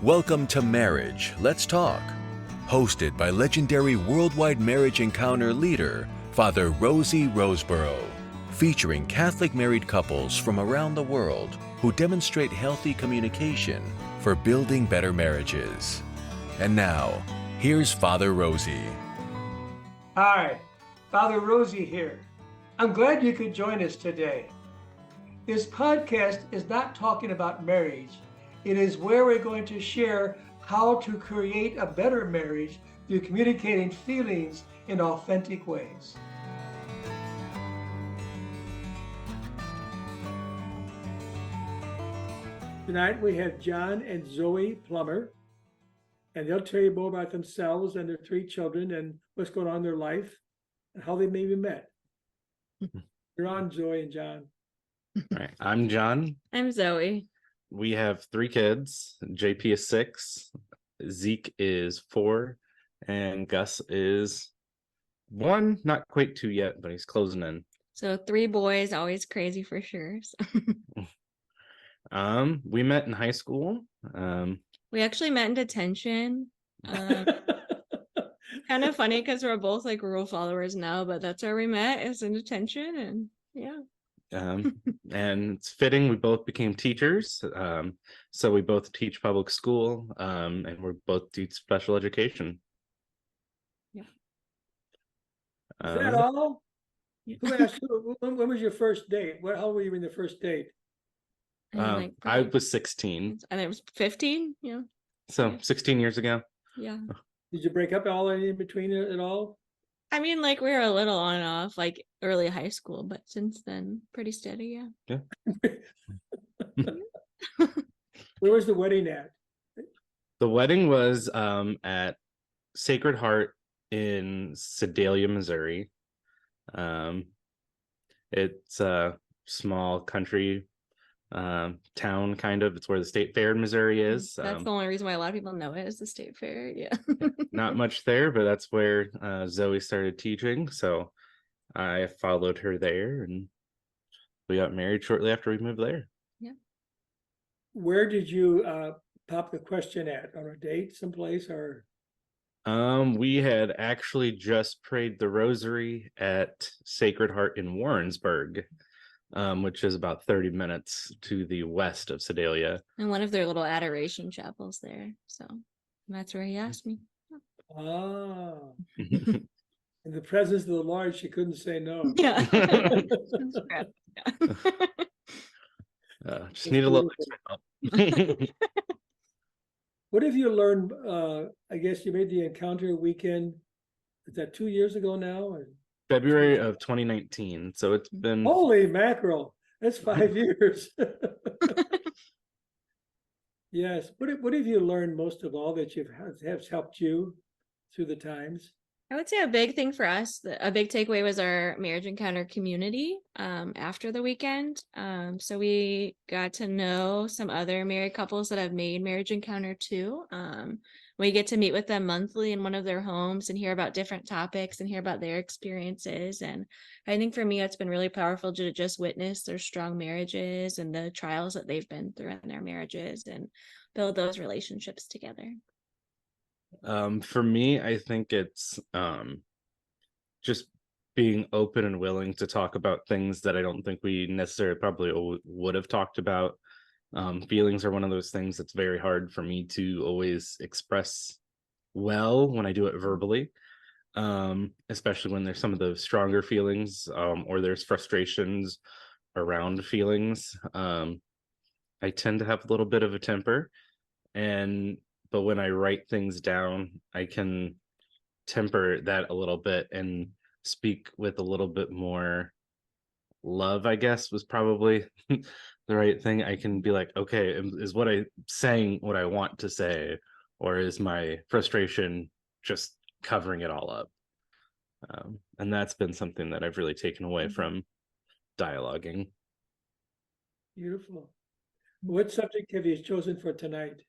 Welcome to Marriage, Let's Talk, hosted by legendary worldwide marriage encounter leader, Father Rosie Roseborough, featuring Catholic married couples from around the world who demonstrate healthy communication for building better marriages. And now, here's Father Rosie. Hi, Father Rosie here. I'm glad you could join us today. This podcast is not talking about marriage. It is where we're going to share how to create a better marriage through communicating feelings in authentic ways. Tonight we have John and Zoe Plummer, and they'll tell you more about themselves and their three children and what's going on in their life and how they maybe met. You're on, Zoe and John. All right, I'm John. I'm Zoe. We have 3 kids. JP is 6, Zeke is 4, and Gus is 1, not quite 2 yet, but he's closing in. So 3 boys, always crazy for sure. So. We met in high school. We actually met in detention. Kind of funny because we're both like rule followers now, but that's where we met, is in detention, and yeah. And it's fitting we both became teachers. So we both teach public school, and we both teach special education. Yeah. Is that all? Who asked you, when was your first date? How old were you in the first date? I was 16. And it was 15. Yeah. So 16 years ago. Yeah. Did you break up all in between it at all? I mean, like we were a little on and off, like early high school, but since then, pretty steady. Yeah. Where was the wedding at? The wedding was at Sacred Heart in Sedalia, Missouri. It's a small country town, kind of. It's where the state fair in Missouri is. That's the only reason why a lot of people know it is the state fair. Yeah. Not much there, but that's where Zoe started teaching. So I followed her there, and we got married shortly after we moved there. Yeah. Where did you pop the question at? On a date someplace, or? We had actually just prayed the rosary at Sacred Heart in Warrensburg, which is about 30 minutes to the west of Sedalia. And one of their little adoration chapels there. So that's where he asked me. Ah. In the presence of the Lord, she couldn't say no. Yeah. Just need a little extra help. What have you learned? I guess you made the encounter weekend. Is that 2 years ago now? Or? February of 2019. So it's been... Holy mackerel. That's 5 years. Yes. What have you learned most of all that has helped you through the times? I would say a big thing for us, a big takeaway was our marriage encounter community after the weekend. So we got to know some other married couples that have made marriage encounter too. We get to meet with them monthly in one of their homes and hear about different topics and hear about their experiences. And I think for me, it's been really powerful to just witness their strong marriages and the trials that they've been through in their marriages and build those relationships together. For me, I think it's just being open and willing to talk about things that I don't think we necessarily probably would have talked about. Feelings are one of those things that's very hard for me to always express well when I do it verbally, especially when there's some of those stronger feelings, or there's frustrations around feelings. I tend to have a little bit of a temper, but when I write things down, I can temper that a little bit and speak with a little bit more love, I guess, was probably the right thing. I can be like, okay, is what I'm saying what I want to say, or is my frustration just covering it all up? And that's been something that I've really taken away from dialoguing. Beautiful. What subject have you chosen for tonight?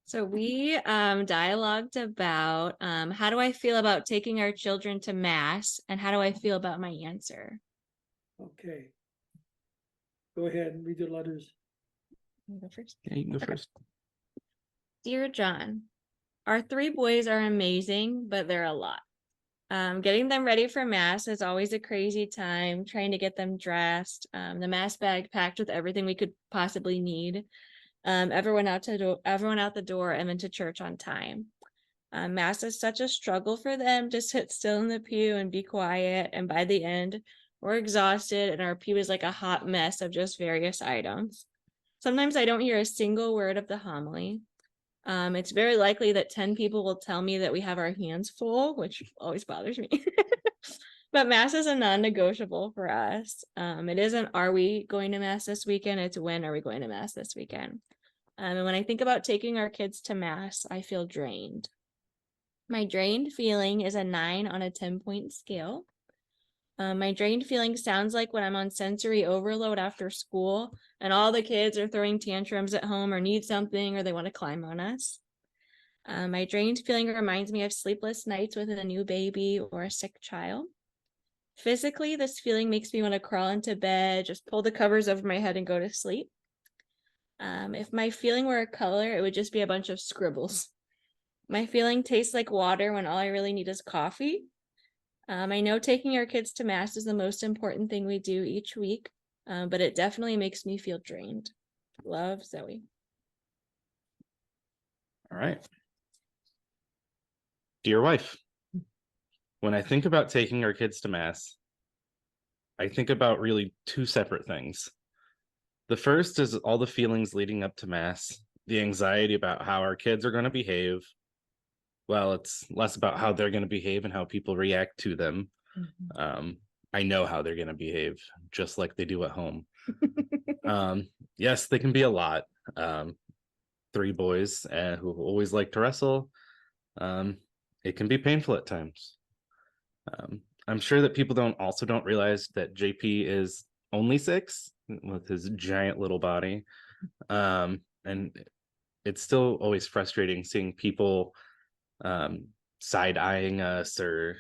So we dialogued about how do I feel about taking our children to mass, and how do I feel about my answer? Okay. Go ahead and read your letters. You go first. Yeah, you can go Okay. first. Dear John, our three boys are amazing, but they're a lot. Getting them ready for mass is always a crazy time, trying to get them dressed, the mass bag packed with everything we could possibly need, everyone out the door and then to church on time. Mass is such a struggle for them to sit still in the pew and be quiet, and by the end, we're exhausted and our pew is like a hot mess of just various items. Sometimes I don't hear a single word of the homily. It's very likely that 10 people will tell me that we have our hands full, which always bothers me. But mass is a non-negotiable for us. It isn't, are we going to mass this weekend? It's when are we going to mass this weekend? And when I think about taking our kids to mass, I feel drained. My drained feeling is a 9 on a 10-point scale. My drained feeling sounds like when I'm on sensory overload after school and all the kids are throwing tantrums at home or need something or they want to climb on us. My drained feeling reminds me of sleepless nights with a new baby or a sick child. Physically, this feeling makes me want to crawl into bed, just pull the covers over my head and go to sleep. If my feeling were a color, it would just be a bunch of scribbles. My feeling tastes like water when all I really need is coffee. I know taking our kids to mass is the most important thing we do each week, but it definitely makes me feel drained. Love, Zoe. All right. Dear wife, when I think about taking our kids to mass, I think about really two separate things. The first is all the feelings leading up to mass, the anxiety about how our kids are going to behave. Well, it's less about how they're going to behave and how people react to them. I know how they're going to behave, just like they do at home. Yes, they can be a lot. 3 boys who always like to wrestle. It can be painful at times. I'm sure that people don't realize that JP is only 6 with his giant little body. And it's still always frustrating seeing people side-eyeing us or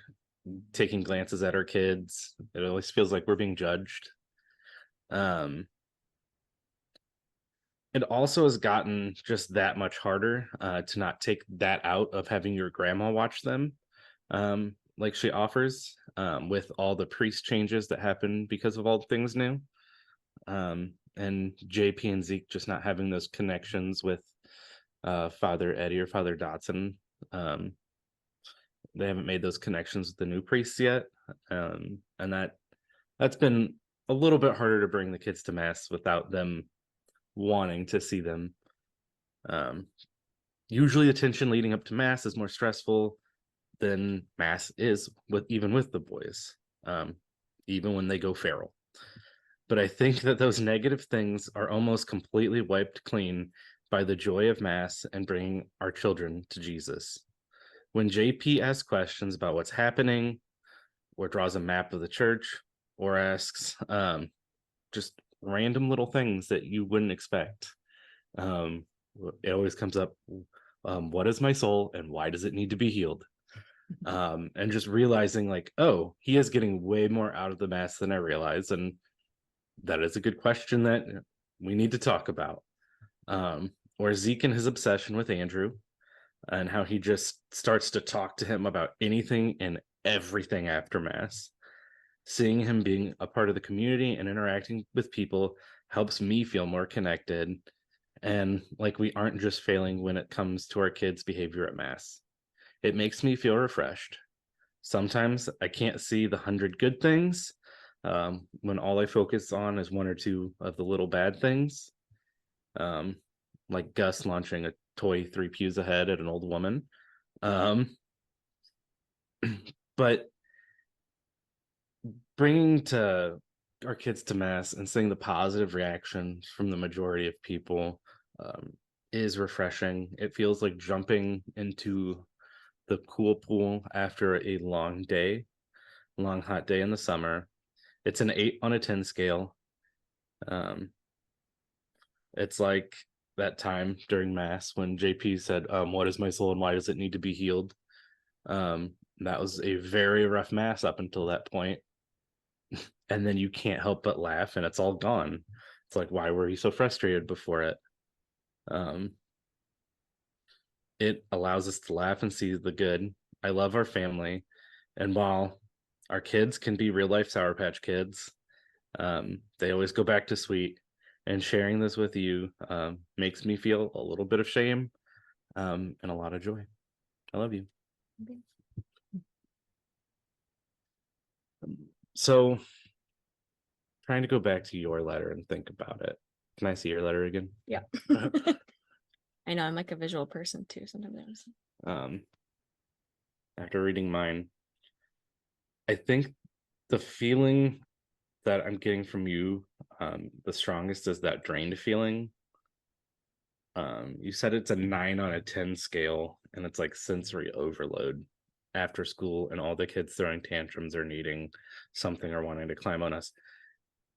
taking glances at our kids. It always feels like we're being judged. It also has gotten just that much harder to not take that out of having your grandma watch them like she offers, with all the priest changes that happen because of all things new. And JP and Zeke just not having those connections with Father Eddie or Father Dotson. They haven't made those connections with the new priests yet. And that's been a little bit harder to bring the kids to mass without them wanting to see them. Usually the tension leading up to mass is more stressful than mass is with the boys, even when they go feral. But I think that those negative things are almost completely wiped clean by the joy of mass and bringing our children to Jesus. When JP asks questions about what's happening, or draws a map of the church, or asks just random little things that you wouldn't expect, it always comes up, what is my soul and why does it need to be healed? And just realizing like, oh, he is getting way more out of the mass than I realized. And that is a good question that we need to talk about. Or Zeke and his obsession with Andrew and how he just starts to talk to him about anything and everything after mass. Seeing him being a part of the community and interacting with people helps me feel more connected and like we aren't just failing when it comes to our kids' behavior at mass. It makes me feel refreshed. Sometimes I can't see the 100 good things when all I focus on is 1 or 2 of the little bad things, like Gus launching a toy 3 pews ahead at an old woman. But bringing to our kids to mass and seeing the positive reactions from the majority of people is refreshing. It feels like jumping into the cool pool after a long hot day in the summer. It's an 8 on a 10 scale. It's like that time during mass when JP said, what is my soul and why does it need to be healed? That was a very rough mass up until that point. And then you can't help but laugh and it's all gone. It's like, why were you so frustrated before it? It allows us to laugh and see the good. I love our family, and while our kids can be real life Sour Patch Kids, they always go back to sweet. And sharing this with you makes me feel a little bit of shame and a lot of joy. I love you. Okay. So, trying to go back to your letter and think about it. Can I see your letter again? Yeah. I know I'm like a visual person too. Sometimes. After reading mine, I think the feeling that I'm getting from you, the strongest is that drained feeling. You said it's a 9 on a 10 scale, and it's like sensory overload after school, and all the kids throwing tantrums or needing something or wanting to climb on us.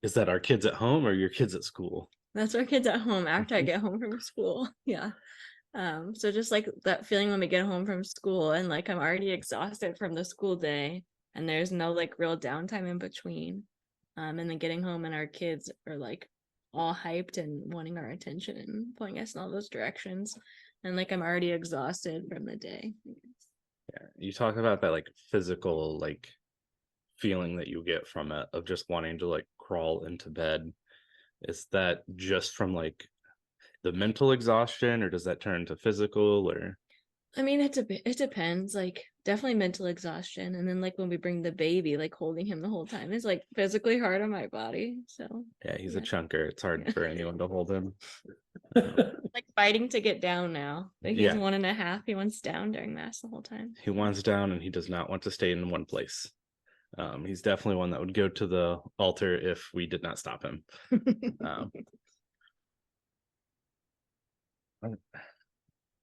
Is that our kids at home or your kids at school? That's our kids at home after I get home from school. Yeah. So just like that feeling when we get home from school and like I'm already exhausted from the school day and there's no like real downtime in between. And then getting home and our kids are like all hyped and wanting our attention and pulling us in all those directions. And like I'm already exhausted from the day. Yeah, you talk about that like physical like feeling that you get from it of just wanting to like crawl into bed. Is that just from like the mental exhaustion, or does that turn to physical? Or I mean, it depends. Like definitely mental exhaustion, and then like when we bring the baby, like holding him the whole time is like physically hard on my body. So yeah, he's yeah. a chunker. It's hard for anyone to hold him. Like fighting to get down now. Like he's Yeah. 1.5. He wants down during mass the whole time. He wants down, and he does not want to stay in one place. He's definitely one that would go to the altar if we did not stop him.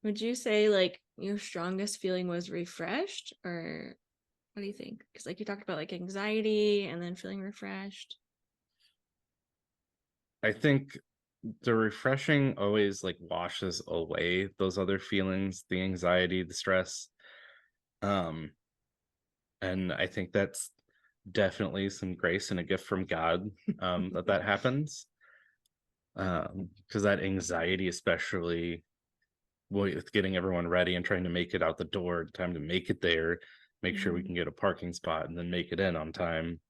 Would you say like your strongest feeling was refreshed, or what do you think? Because like you talked about like anxiety and then feeling refreshed. I think the refreshing always like washes away those other feelings, the anxiety, the stress. And I think that's definitely some grace and a gift from God that happens. Because that anxiety, especially with getting everyone ready and trying to make it out the door, time to make it there, make sure we can get a parking spot and then make it in on time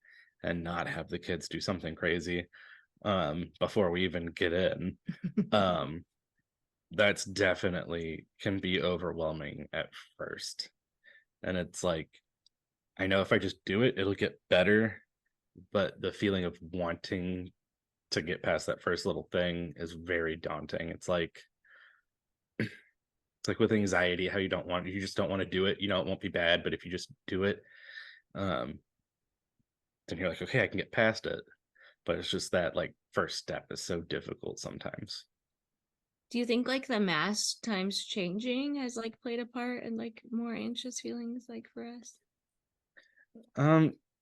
and not have the kids do something crazy before we even get in. That's definitely can be overwhelming at first. And it's like, I know if I just do it, it'll get better. But the feeling of wanting to get past that first little thing is very daunting. It's like with anxiety, how you just don't want to do it. You know, it won't be bad, but if you just do it, then you're like, okay, I can get past it. But it's just that like first step is so difficult sometimes. Do you think like the mass times changing has like played a part in like more anxious feelings like for us?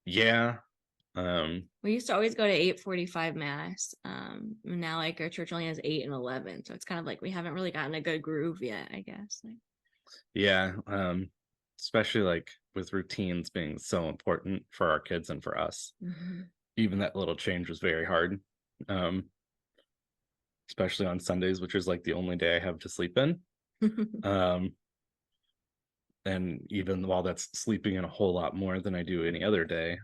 Yeah. We used to always go to 8:45 mass. Now like our church only has 8 and 11. So it's kind of like we haven't really gotten a good groove yet, I guess. Like, yeah. Especially like with routines being so important for our kids and for us. Even that little change was very hard. Especially on Sundays, which is like the only day I have to sleep in. And even while that's sleeping in a whole lot more than I do any other day,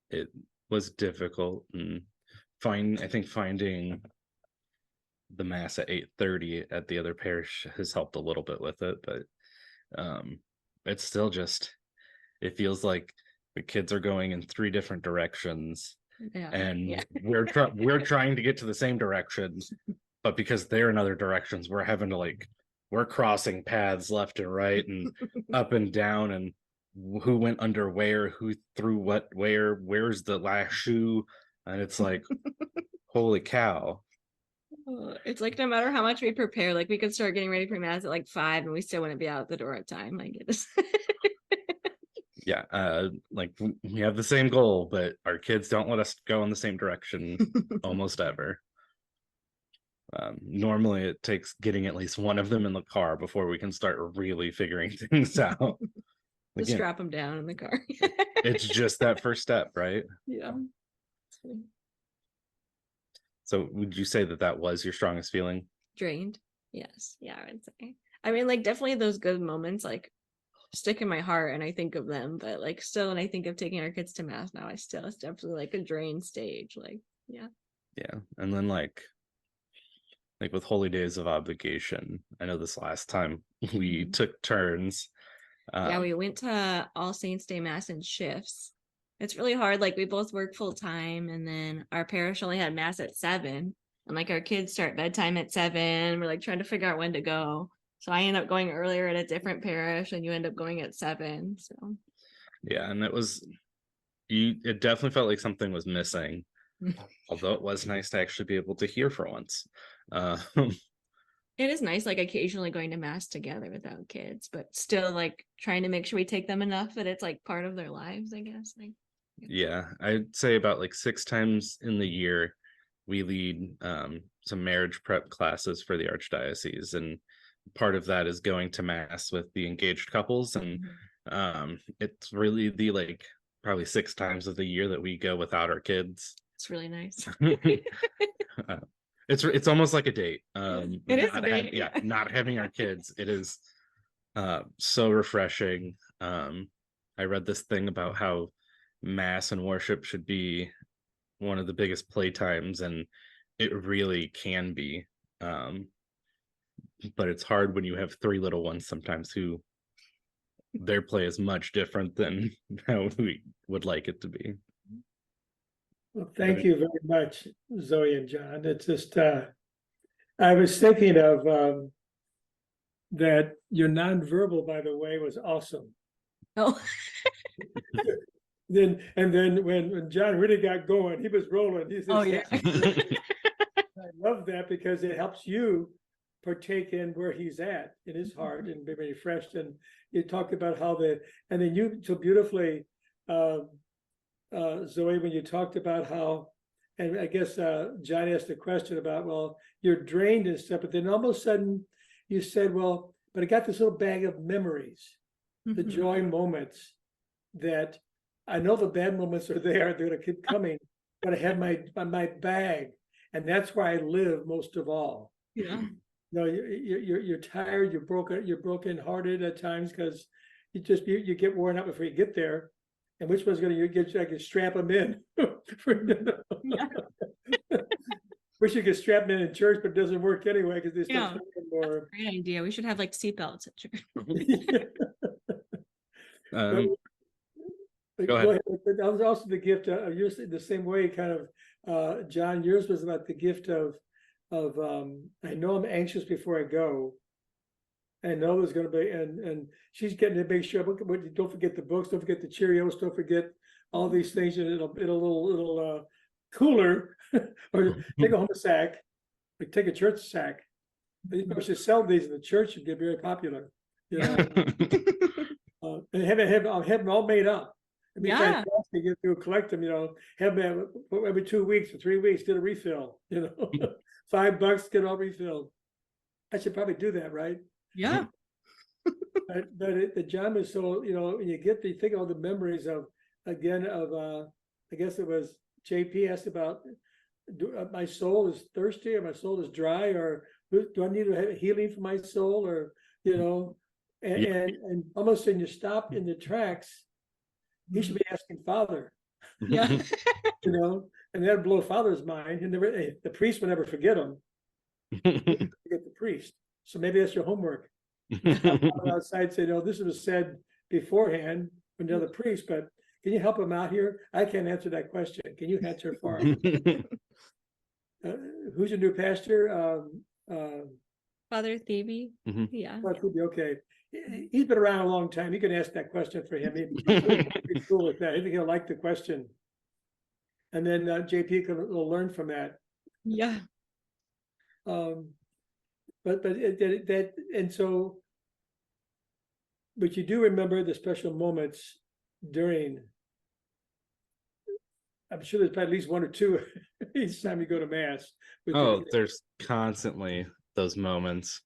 it was difficult. And I think finding the mass at 8:30 at the other parish has helped a little bit with it, but it's still just, it feels like the kids are going in 3 different directions. Yeah. And Yeah. we're trying to get to the same directions, but because they're in other directions, we're having to like, we're crossing paths left and right and up and down, and who went under where, who threw what where's the last shoe, and it's like holy cow. It's like no matter how much we prepare, like we could start getting ready for mass at like 5 and we still wouldn't be out the door at time. Like it is. Yeah, like we have the same goal, but our kids don't let us go in the same direction almost ever. Normally it takes getting at least one of them in the car before we can start really figuring things out. Just strap them down in the car. It's just that first step, right? Yeah. So would you say that that was your strongest feeling? Drained. Yes. Yeah, I would say. I mean, like definitely those good moments like stick in my heart and I think of them, but like still when I think of taking our kids to mass now, it's definitely like a drained stage. Like, yeah. Yeah. And then like with Holy Days of Obligation, I know this last time we took turns. Yeah, we went to All Saints Day Mass in shifts. It's really hard. Like we both work full time, and then our parish only had mass at 7, and like our kids start bedtime at 7. We're like trying to figure out when to go. So I end up going earlier at a different parish, and you end up going at 7. So yeah, and it definitely felt like something was missing. Although it was nice to actually be able to hear for once. It is nice, like occasionally going to mass together without kids, but still like trying to make sure we take them enough that it's like part of their lives, I guess. Like, yeah, I'd say about like 6 times in the year we lead some marriage prep classes for the archdiocese, and part of that is going to mass with the engaged couples, and it's really the like probably 6 times of the year that we go without our kids. it's really nice. It's almost like a date. It is a date. Not having our kids, it is so refreshing. I read this thing about how mass and worship should be one of the biggest playtimes, and it really can be. But it's hard when you have 3 little ones sometimes who their play is much different than how we would like it to be. Well, thank you very much, Zoe and John. It's just, I was thinking of that your nonverbal, by the way, was awesome. Oh, Then when John really got going, he was rolling. He says, oh yeah. I love that because it helps you partake in where he's at in his heart and be refreshed. And you talked about how and then you so beautifully, Zoe, when you talked about how, and I guess John asked a question about, well, you're drained and stuff, but then all of a sudden you said, well, but I got this little bag of memories, the joy moments that I know the bad moments are there, they're gonna keep coming, but I have my bag, and that's where I live most of all. Yeah. No, you're tired, you're broken hearted at times because you get worn out before you get there. And which one's gonna get you? I can strap them in. Yeah. Wish you could strap them in church, but it doesn't work anyway because they Yeah. start more. Great idea. We should have like seatbelts at church. Go ahead. But that was also the gift of yours the same way, kind of. John, yours was about the gift of I know I'm anxious before I go. I know there's going to be, and she's getting to make sure. Don't forget the books. Don't forget the Cheerios. Don't forget all these things. And it'll a little cooler, or take a home sack, like take a church sack. You should sell these in the church and get very popular. You know, and have them all made up. It'd be fantastic to get through, collect them. You know, have them every 2 weeks or 3 weeks. Get a refill. You know, $5, get all refilled. I should probably do that, right? Yeah. But the John is so, you know, when you think of all the memories of, again, of, I guess it was JP asked about, my soul is thirsty or my soul is dry, or do I need to have healing for my soul, or, you know, and almost when you stop in the tracks, he should be asking Father. Yeah. You know, and that'd blow Father's mind, and the priest would never forget him. Forget the priest. So maybe that's your homework. Outside, say, no, this was said beforehand from the other priest, but can you help him out here? I can't answer that question. Can you answer for him? Who's your new pastor? Father Thebe. Yeah. Okay. He's been around a long time. You can ask that question for him. He'd be cool with that. I think he'll like the question. And then JP will learn from that. Yeah. But you do remember the special moments during. I'm sure there's probably at least 1 or 2 each time you go to mass. There's constantly those moments.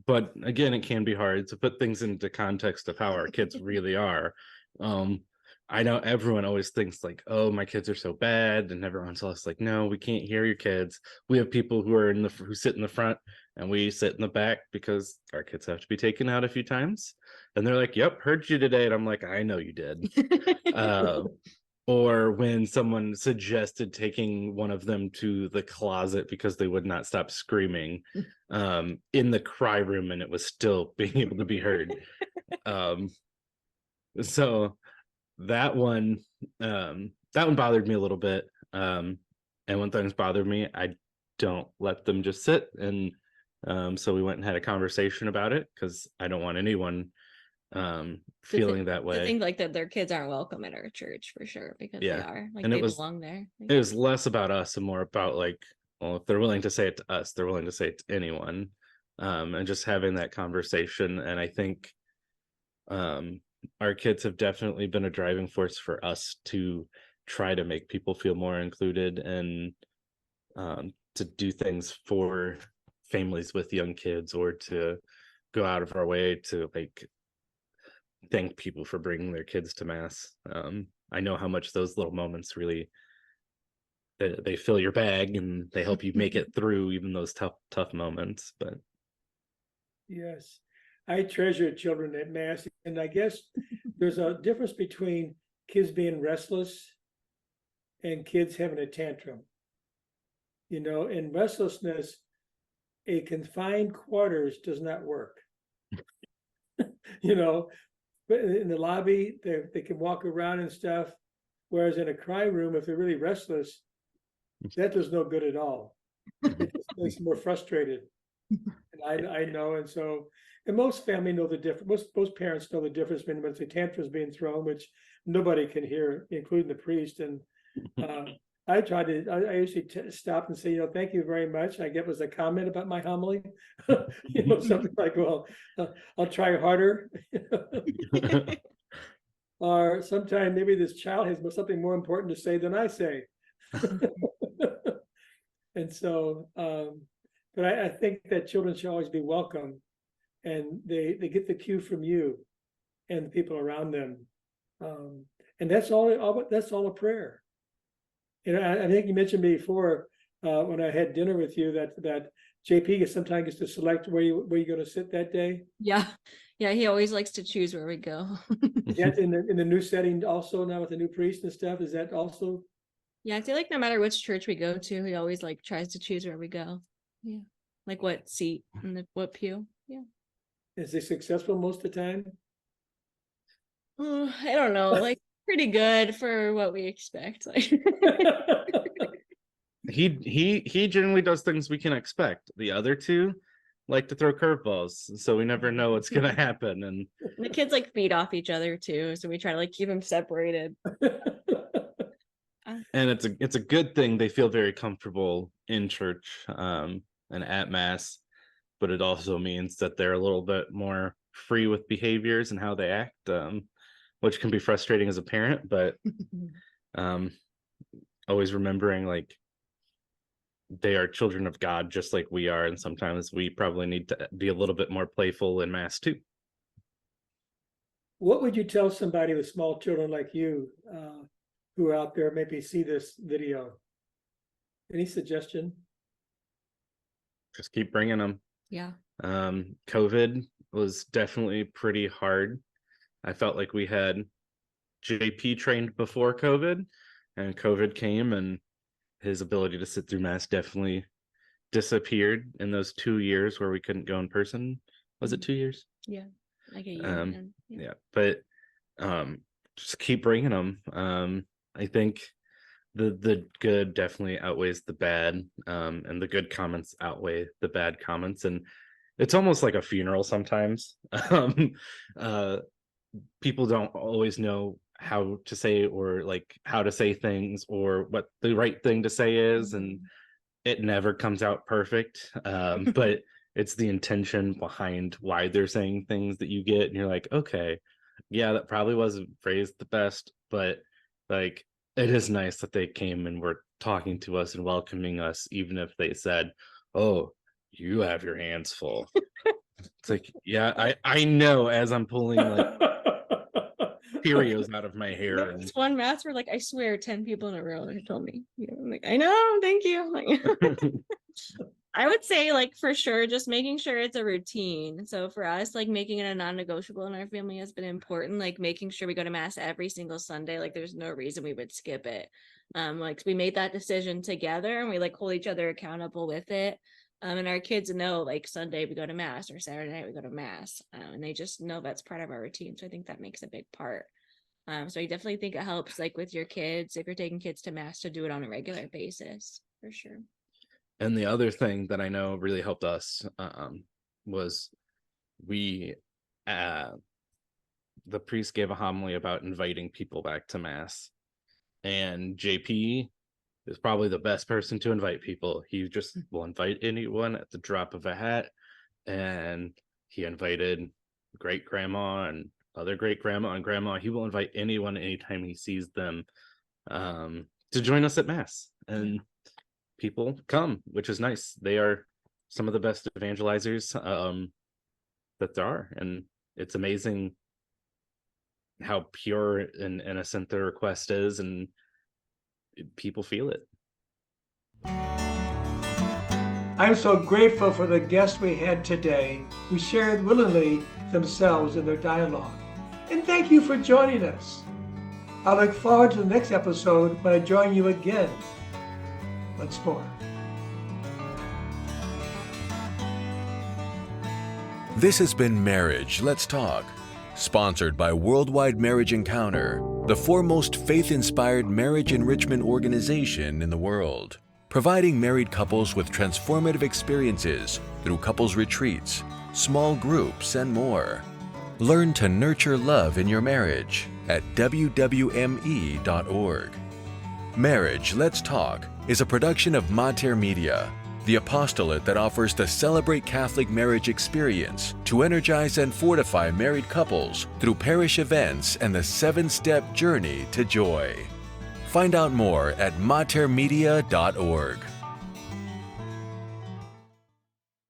But again, it can be hard to put things into context of how our kids really are. I know everyone always thinks like, oh, my kids are so bad, and everyone tells us like, no, we can't hear your kids. We have people who are who sit in the front, and we sit in the back because our kids have to be taken out a few times. And they're like, yep, heard you today. And I'm like, I know you did. Or when someone suggested taking one of them to the closet because they would not stop screaming in the cry room, and it was still being able to be heard. So that one bothered me a little bit. And when things bother me, I don't let them just sit. And so we went and had a conversation about it, because I don't want anyone feeling that way. I think like that their kids aren't welcome at our church for sure, because they are like, and they belong there. It was less about us and more about like, well, if they're willing to say it to us, they're willing to say it to anyone. And just having that conversation. And I think our kids have definitely been a driving force for us to try to make people feel more included, and to do things for families with young kids, or to go out of our way to like thank people for bringing their kids to mass. I know how much those little moments really, they fill your bag and they help you make it through even those tough moments. But yes, I treasure children at mass, and I guess there's a difference between kids being restless and kids having a tantrum. You know, in restlessness, a confined quarters does not work. You know, but in the lobby, they can walk around and stuff. Whereas in a cry room, if they're really restless, that does no good at all. It just makes them more frustrated. And I know, and so, and most family know the difference. Most parents know the difference between when the tantrums being thrown, which nobody can hear, including the priest. And I usually stop and say, you know, thank you very much. I get was a comment about my homily, you know, something like, well, I'll try harder. Or sometime maybe this child has something more important to say than I say. And so, but I think that children should always be welcome, and they get the cue from you and the people around them. And that's all a prayer. You know, I think you mentioned before when I had dinner with you that JP sometimes gets to select where you're going to sit that day. Yeah, he always likes to choose where we go. Is in the new setting also now with the new priest and stuff? Is that also? Yeah, I feel like no matter which church we go to, he always like tries to choose where we go. Yeah, like what seat and what pew. Yeah. Is he successful most of the time? I don't know, like pretty good for what we expect. Like he generally does things we can expect. The other two like to throw curveballs, so we never know what's gonna happen. And the kids like feed off each other too, so we try to like keep them separated. And it's a good thing they feel very comfortable in church and at mass, but it also means that they're a little bit more free with behaviors and how they act, which can be frustrating as a parent, but always remembering like they are children of God just like we are, and sometimes we probably need to be a little bit more playful in mass too. What would you tell somebody with small children like you who are out there maybe see this video? Any suggestion? Just keep bringing them. Yeah. COVID was definitely pretty hard. I felt like we had JP trained before COVID, and COVID came, and his ability to sit through mass definitely disappeared in those 2 years where we couldn't go in person. Was it 2 years? Yeah, like a year. Yeah, but just keep bringing them. I think the good definitely outweighs the bad, and the good comments outweigh the bad comments, and it's almost like a funeral sometimes. People don't always know how to say, or like how to say things, or what the right thing to say is, and it never comes out perfect. But it's the intention behind why they're saying things that you get, and you're like, okay, yeah, that probably wasn't phrased the best, but like it is nice that they came and were talking to us and welcoming us, even if they said, oh, you have your hands full. It's like, yeah, I know, as I'm pulling like Cheerios out of my hair. There And was one mass where, like, I swear 10 people in a row told me, I'm like, I know, thank you. Like, I would say, like, for sure, just making sure it's a routine. So for us, like, making it a non-negotiable in our family has been important. Like, making sure we go to mass every single Sunday. Like, there's no reason we would skip it. Like, we made that decision together, and we, like, hold each other accountable with it. And our kids know, like, Sunday we go to mass, or Saturday night we go to mass, and they just know that's part of our routine. So I think that makes a big part. So I definitely think it helps, like, with your kids, if you're taking kids to mass, to do it on a regular basis, for sure. And the other thing that I know really helped us was we, the priest gave a homily about inviting people back to mass. And JP is probably the best person to invite people. He just will invite anyone at the drop of a hat. And he invited great grandma and other great grandma and grandma. He will invite anyone anytime he sees them to join us at mass. And people come, which is nice. They are some of the best evangelizers that there are. And it's amazing how pure and innocent their request is, and people feel it. I'm so grateful for the guests we had today who shared willingly themselves in their dialogue. And thank you for joining us. I look forward to the next episode when I join you again once more. This has been Marriage, Let's Talk, sponsored by Worldwide Marriage Encounter, the foremost faith-inspired marriage enrichment organization in the world, providing married couples with transformative experiences through couples retreats, small groups, and more. Learn to nurture love in your marriage at wwme.org. Marriage, Let's Talk is a production of Mater Media, the apostolate that offers the Celebrate Catholic Marriage experience to energize and fortify married couples through parish events and the 7-step journey to joy. Find out more at matermedia.org.